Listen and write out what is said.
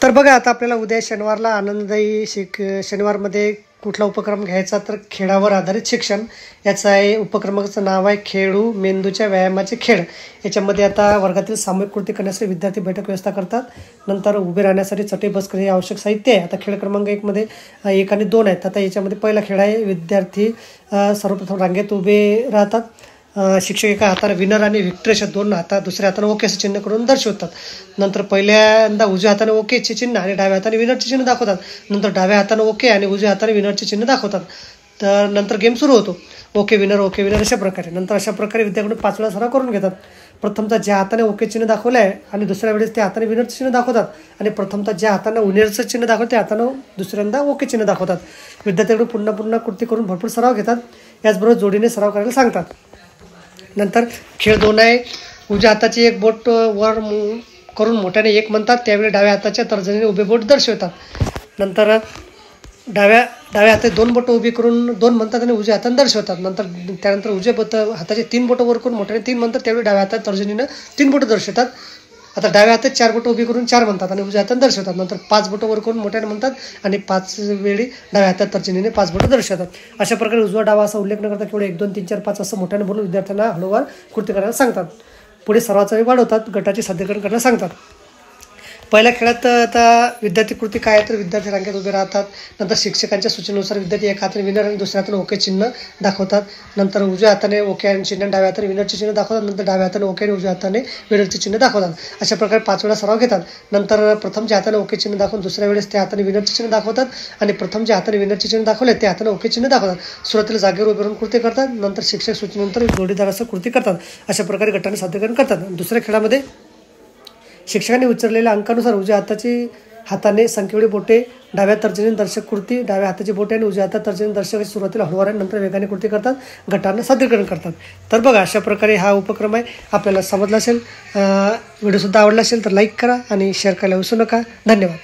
तर बघा आता आपल्याला उद्या शनिवारला आनंददायी शनिवारमध्ये कुठला उपक्रम घ्यायचा तर खेळावर आधारित शिक्षण याचा आहे. उपक्रमाचं नाव आहे खेळू मेंदूच्या व्यायामाचे खेळ. याच्यामध्ये आता वर्गातील सामूहिक कृती करण्यासाठी विद्यार्थी बैठक व्यवस्था करतात. नंतर उभे राहण्यासाठी चटई बसकर हे आवश्यक साहित्य आहे. आता खेळ क्रमांक 1 मध्ये 1 आणि 2 आहेत. आता याच्यामध्ये पहिला खेळ आहे विद्यार्थी सर्वप्रथम रांगेत उभे राहतात. शिक्षक एका हाताने विनर आणि व्हिक्टरी अशा दोन हातात दुसऱ्या हाताने ओकेचं चिन्ह करून दर्शवतात. नंतर पहिल्यांदा उजव्या हाताने ओकेचे चिन्ह आणि डाव्या हाताने विनरचे चिन्ह दाखवतात. नंतर डाव्या हाताने ओके आणि उजव्या हाताने विनरचे चिन्ह दाखवतात. तर नंतर गेम सुरू होतो. ओके विनर अशा प्रकारे. नंतर अशा प्रकारे विद्यार्थ्यांकडून 5 वेळा सराव करून घेतात. प्रथमतः ज्या हाताने ओके चिन्ह दाखवलं आहे आणि दुसऱ्या वेळेस त्या हाताने विनरचं चिन्ह दाखवतात आणि प्रथमतः ज्या हाताने विनरचं चिन्ह दाखवतं त्या हाताने दुसऱ्यांदा ओके चिन्ह दाखवतात. विद्यार्थ्यांकडून पुन्हा कृती करून भरपूर सराव घेतात. याचबरोबर जोडीने सराव करायला सांगतात. नंतर खेळ 2 आहे. उजव्या हाताची एक बोट वर करून मोठ्याने 1 म्हणतात. त्यावेळी डाव्या हाताच्या तर्जनीने उभे बोट दर्शवतात. नंतर डाव्या हाताचे 2 बोटं उभी करून 2 म्हणतात आणि उजव्या हाताने दर्शवतात. त्यानंतर उजव्या हाताचे 3 बोटं वर करून मोठ्याने 3 म्हणतात. त्यावेळी डाव्या हातात तर्जनीनं 3 बोटं दर्शवतात. आता डाव्या हातात 4 बोटं उभी करून 4 म्हणतात आणि उजव्या हाताने दर्शवतात. नंतर 5 बोटं वर करून मोठ्याने म्हणतात आणि 5 वेळी डाव्या हातात तर्जनीने 5 बोटं दर्शवतात. अशा प्रकारे उजवा डावा असा उल्लेख न करता केवळ 1 2 3 4 5 असं मोठ्याने बोलून विद्यार्थ्यांना हळूवार कृती करायला सांगतात. पुढे सरावाचा वेग वाढवतात. गटाचे सादरीकरण करायला सांगतात. पहिल्या खेळात आता विद्यार्थी कृती काय आहे तर विद्यार्थी रांगेत उभे राहतात. नंतर शिक्षकांच्या सूचनेनुसार विद्यार्थी एका हाताने विनर आणि दुसऱ्या हाताने ओके चिन्ह दाखवतात. नंतर उजव्या हाताने ओके आणि चिन्ह डाव्या हाताने विनरचे चिन्ह दाखवतात. नंतर डाव्या हाताने ओके आणि उजव्या हाताने विनरचे चिन्ह दाखवतात. अशा प्रकारे 5 वेळा सराव घेतात. नंतर प्रथम ज्या हाताने ओके चिन्ह दाखवून दुसऱ्या वेळेस त्या हाताने विनरचे चिन्ह दाखवतात आणि प्रथम ज्या हाताने विनरचे चिन्ह दाखवले त्या हाताने ओके चिन्ह दाखवतात. सुरुवातीला जागेवर उभे राहून कृती करतात. नंतर शिक्षक सूचनेनंतर जोडीदारासह कृती करतात. अशा प्रकारे गटाने सादरीकरण करतात. दुसऱ्या खेळामध्ये शिक्षकांनी उचललेल्या अंकानुसार उजव्या हाताने संख्येवेळी बोटे डाव्या तर्जनीने दर्शक कृती डाव्या हाताची बोटे आणि उजव्या हातात तर्जनी दर्शक सुरुवातीला हळूवार आणि नंतर वेगाने कृती करतात. गटाने सादरीकरण करतात. तर बघा अशा प्रकारे हा उपक्रम आहे. आपल्याला समजला असेल, व्हिडिओसुद्धा आवडला असेल तर लाईक करा आणि शेअर करायला विसरू नका. धन्यवाद.